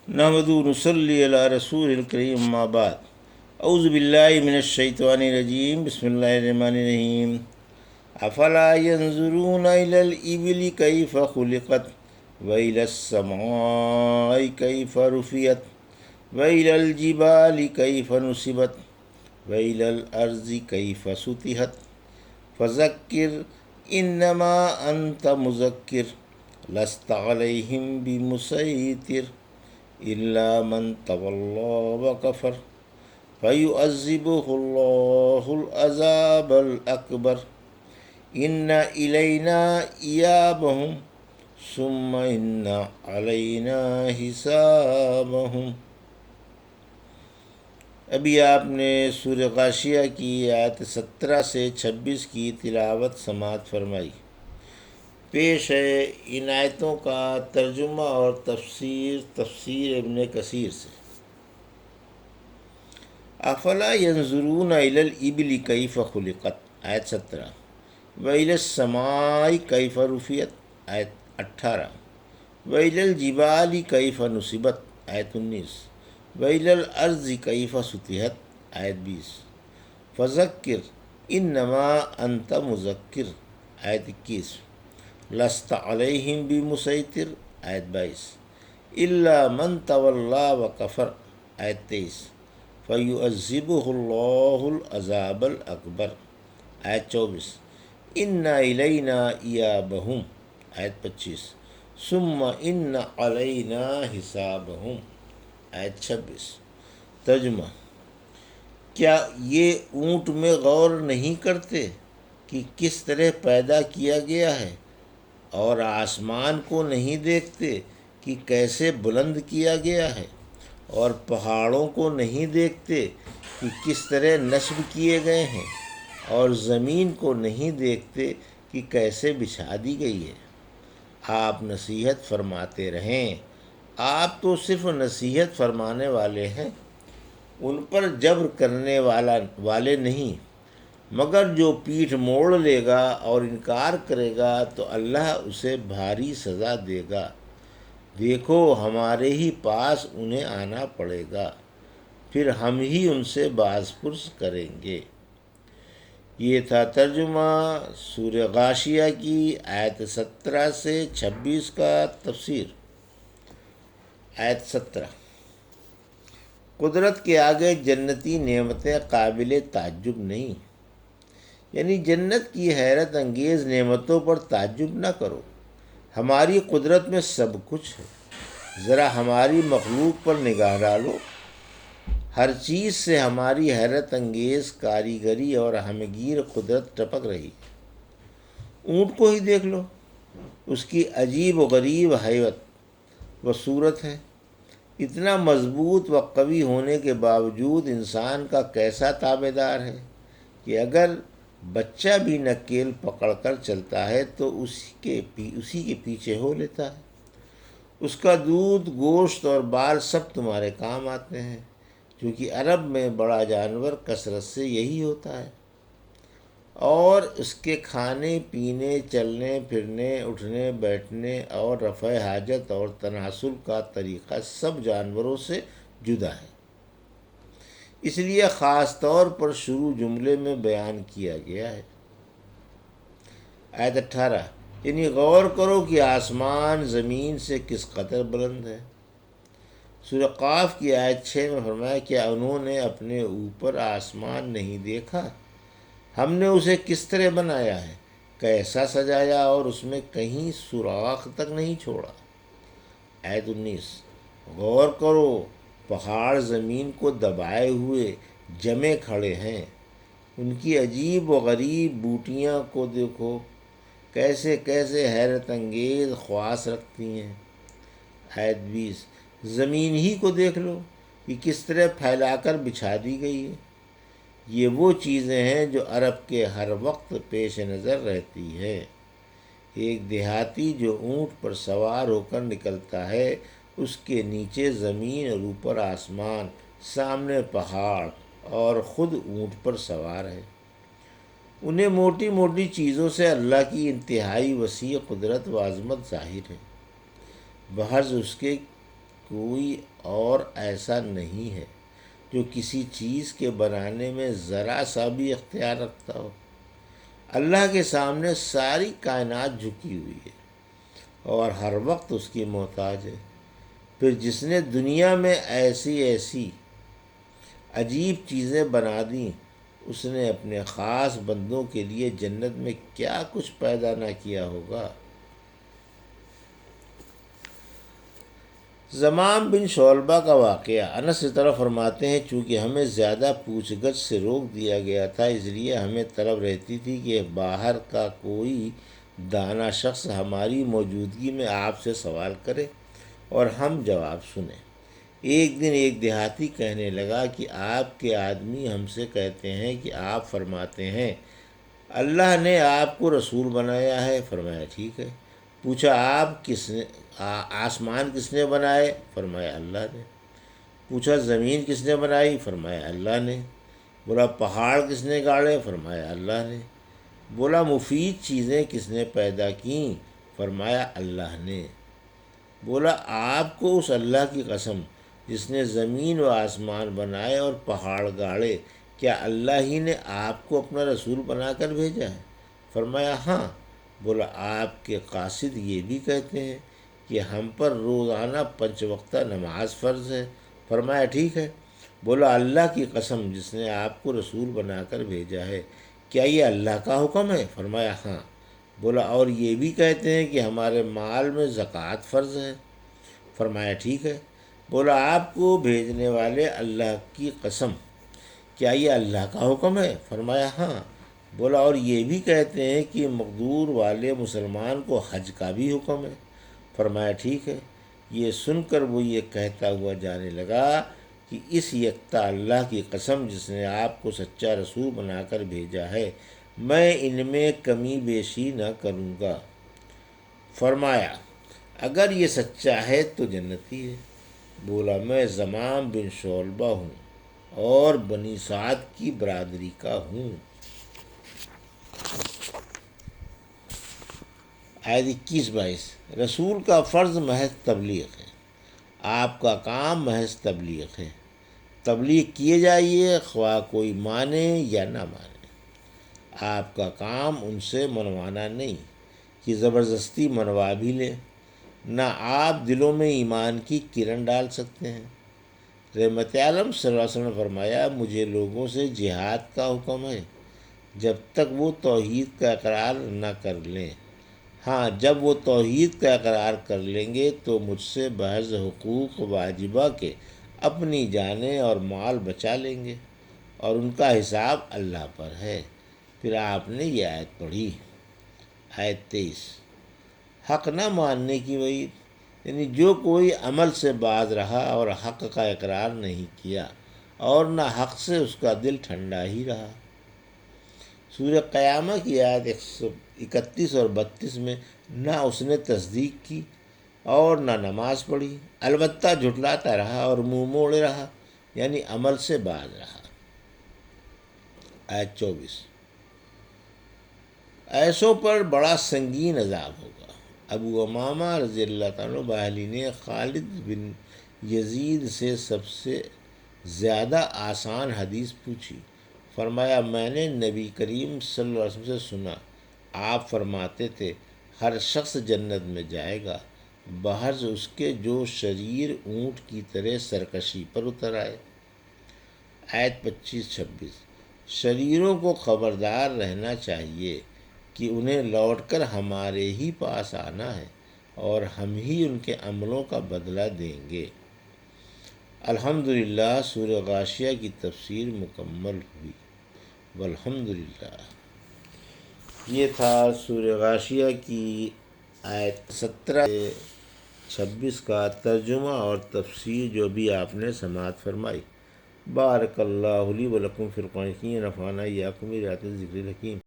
نحمد نصلی علی رسول الکریم اما بعد اعوذ باللہ من الشیطان الرجیم بسم اللہ الرحمن الرحیم افلا ينظرون الى الابل کیف خلقت والى السماء کیف رفعت والى الجبال کیف نصبت والى الارض کیف سطحت فذکر انما انت مذکر لست علیہم بمسیطر الا من تولى وكفر فيعذبه الله العذاب الأكبر ان إلينا إيابهم ثم ان علينا حسابهم۔ ابھی آپ نے سورہ غاشیہ کی آیت 17 سے 26 کی تلاوت سماعت فرمائی۔ پیش ہے ان آیتوں کا ترجمہ اور تفسیر ابن کثیر سے۔ افلا ينظرون الى الابل کیف خلقت آیت 17، والى السماء کیف رفعت آیت 18، والى الجبال کیف نصبت آیت 19، والى الارض کیف سطحت آیت 20، فذکر انما انت مذکر آیت 21، لست علیہم بمسیطر آیت 22، الا من تولی وکفر آیت 23، فیعذبہ اللہ العذاب الاکبر آیت 24، ان الینا ایابہم آیت 25، ثم ان علینا حسابہم آیت 26۔ ترجمہ: کیا یہ اونٹ میں غور نہیں کرتے کہ کس طرح پیدا کیا گیا ہے، اور آسمان کو نہیں دیکھتے کہ کیسے بلند کیا گیا ہے، اور پہاڑوں کو نہیں دیکھتے کہ کس طرح نصب کیے گئے ہیں، اور زمین کو نہیں دیکھتے کہ کیسے بچھا دی گئی ہے۔ آپ نصیحت فرماتے رہیں، آپ تو صرف نصیحت فرمانے والے ہیں، ان پر جبر کرنے والے نہیں، مگر جو پیٹھ موڑ لے گا اور انکار کرے گا تو اللہ اسے بھاری سزا دے گا۔ دیکھو ہمارے ہی پاس انہیں آنا پڑے گا، پھر ہم ہی ان سے باز پرس کریں گے۔ یہ تھا ترجمہ سورہ غاشیہ کی آیت 17 سے 26 کا تفسیر۔ آیت 17، قدرت کے آگے جنتی نعمتیں قابل تعجب نہیں، یعنی جنت کی حیرت انگیز نعمتوں پر تعجب نہ کرو، ہماری قدرت میں سب کچھ ہے، ذرا ہماری مخلوق پر نگاہ ڈالو، ہر چیز سے ہماری حیرت انگیز کاریگری اور ہمگیر قدرت ٹپک رہی ہے۔ اونٹ کو ہی دیکھ لو، اس کی عجیب و غریب ہیبت و صورت ہے، اتنا مضبوط و قوی ہونے کے باوجود انسان کا کیسا تابع دار ہے کہ اگر بچہ بھی نکیل پکڑ کر چلتا ہے تو اسی کے پیچھے ہو لیتا ہے۔ اس کا دودھ، گوشت اور بال سب تمہارے کام آتے ہیں، کیونکہ عرب میں بڑا جانور کثرت سے یہی ہوتا ہے، اور اس کے کھانے پینے، چلنے پھرنے، اٹھنے بیٹھنے اور رفع حاجت اور تناسل کا طریقہ سب جانوروں سے جدا ہے، اس لیے خاص طور پر شروع جملے میں بیان کیا گیا ہے۔ آیت 18، یعنی غور کرو کہ آسمان زمین سے کس قدر بلند ہے۔ سورہ قاف کی آیت 6 میں فرمایا، کیا انہوں نے اپنے اوپر آسمان نہیں دیکھا؟ ہم نے اسے کس طرح بنایا ہے، کیسا سجایا، اور اس میں کہیں سوراخ تک نہیں چھوڑا۔ آیت 19، غور کرو، پہاڑ زمین کو دبائے ہوئے جمے کھڑے ہیں، ان کی عجیب و غریب بوٹیاں کو دیکھو، کیسے کیسے حیرت انگیز خواص رکھتی ہیں۔ آیت 20، زمین ہی کو دیکھ لو کہ کس طرح پھیلا کر بچھا دی گئی ہے۔ یہ وہ چیزیں ہیں جو عرب کے ہر وقت پیش نظر رہتی ہے۔ ایک دیہاتی جو اونٹ پر سوار ہو کر نکلتا ہے، اس کے نیچے زمین اور اوپر آسمان، سامنے پہاڑ، اور خود اونٹ پر سوار ہے۔ انہیں موٹی موٹی چیزوں سے اللہ کی انتہائی وسیع قدرت و عظمت ظاہر ہے، بحرز اس کے کوئی اور ایسا نہیں ہے جو کسی چیز کے بنانے میں ذرا سا بھی اختیار رکھتا ہو۔ اللہ کے سامنے ساری کائنات جھکی ہوئی ہے اور ہر وقت اس کی محتاج ہے۔ پھر جس نے دنیا میں ایسی ایسی عجیب چیزیں بنا دیں، اس نے اپنے خاص بندوں کے لیے جنت میں کیا کچھ پیدا نہ کیا ہوگا۔ زمام بن شعبہ کا واقعہ۔ انس اس طرح فرماتے ہیں، چونکہ ہمیں زیادہ پوچھ گچھ سے روک دیا گیا تھا، اس لیے ہمیں طلب رہتی تھی کہ باہر کا کوئی دانا شخص ہماری موجودگی میں آپ سے سوال کرے اور ہم جواب سنیں۔ ایک دن ایک دیہاتی کہنے لگا کہ آپ کے آدمی ہم سے کہتے ہیں کہ آپ فرماتے ہیں اللہ نے آپ کو رسول بنایا ہے۔ فرمایا ٹھیک ہے۔ پوچھا آپ کس نے آسمان کس نے بنائے؟ فرمایا اللہ نے۔ پوچھا زمین کس نے بنائی؟ فرمایا اللہ نے۔ بولا پہاڑ کس نے گاڑے؟ فرمایا اللہ نے۔ بولا مفید چیزیں کس نے پیدا کیں؟ فرمایا اللہ نے۔ بولا آپ کو اس اللہ کی قسم جس نے زمین و آسمان بنائے اور پہاڑ گاڑے، کیا اللہ ہی نے آپ کو اپنا رسول بنا کر بھیجا ہے؟ فرمایا ہاں۔ بولا آپ کے قاصد یہ بھی کہتے ہیں کہ ہم پر روزانہ 5 وقتہ نماز فرض ہے۔ فرمایا ٹھیک ہے۔ بولا اللہ کی قسم جس نے آپ کو رسول بنا کر بھیجا ہے، کیا یہ اللہ کا حکم ہے؟ فرمایا ہاں۔ بولا اور یہ بھی کہتے ہیں کہ ہمارے مال میں زکوٰۃ فرض ہے۔ فرمایا ٹھیک ہے۔ بولا آپ کو بھیجنے والے اللہ کی قسم، کیا یہ اللہ کا حکم ہے؟ فرمایا ہاں۔ بولا اور یہ بھی کہتے ہیں کہ مقدور والے مسلمان کو حج کا بھی حکم ہے۔ فرمایا ٹھیک ہے۔ یہ سن کر وہ یہ کہتا ہوا جانے لگا کہ اس یکتا اللہ کی قسم جس نے آپ کو سچا رسول بنا کر بھیجا ہے، میں ان میں کمی بیشی نہ کروں گا۔ فرمایا اگر یہ سچا ہے تو جنتی ہے۔ بولا میں زمام بن شعبہ ہوں اور بنی سعد کی برادری کا ہوں۔ آیت 21-22 رسول کا فرض محض تبلیغ ہے، آپ کا کام محض تبلیغ ہے۔ تبلیغ کیے جائیے خواہ کوئی مانے یا نہ مانے۔ آپ کا کام ان سے منوانا نہیں کہ زبردستی منوا بھی لیں، نہ آپ دلوں میں ایمان کی کرن ڈال سکتے ہیں۔ رحمت عالم صلی اللہ علیہ وسلم نے فرمایا مجھے لوگوں سے جہاد کا حکم ہے جب تک وہ توحید کا اقرار نہ کر لیں۔ ہاں جب وہ توحید کا اقرار کر لیں گے تو مجھ سے بحث حقوق واجبہ کے اپنی جانیں اور مال بچا لیں گے اور ان کا حساب اللہ پر ہے۔ پھر آپ نے یہ آیت پڑھی۔ آیت 23 حق نہ ماننے کی وعید، یعنی جو کوئی عمل سے باز رہا اور حق کا اقرار نہیں کیا اور نہ حق سے اس کا دل ٹھنڈا ہی رہا۔ سورہ قیامہ کی آیت 131 اور 32 میں نہ اس نے تصدیق کی اور نہ نماز پڑھی، البتہ جھٹلاتا رہا اور منہ موڑے رہا، یعنی عمل سے باز رہا۔ آیت 24 ایسوں پر بڑا سنگین عذاب ہوگا۔ ابو امامہ رضی اللہ تعالیٰ باہلی نے خالد بن یزید سے سب سے زیادہ آسان حدیث پوچھی۔ فرمایا میں نے نبی کریم صلی اللہ علیہ وسلم سے سنا، آپ فرماتے تھے ہر شخص جنت میں جائے گا بحرز اس کے جو شریر اونٹ کی طرح سرکشی پر اتر آئے۔ آیت 25-26 شریروں کو خبردار رہنا چاہیے کہ انہیں لوٹ کر ہمارے ہی پاس آنا ہے اور ہم ہی ان کے عملوں کا بدلہ دیں گے۔ الحمدللہ سورہ غاشیہ کی تفسیر مکمل ہوئی۔ والحمدللہ۔ یہ تھا سورہ غاشیہ کی آیت 17-26 کا ترجمہ اور تفسیر جو بھی آپ نے سماعت فرمائی۔ بارک اللہ لی و لکم فی القرآن الحکیم، نفعنی وإیاکم بآیات الذکر الحکیم۔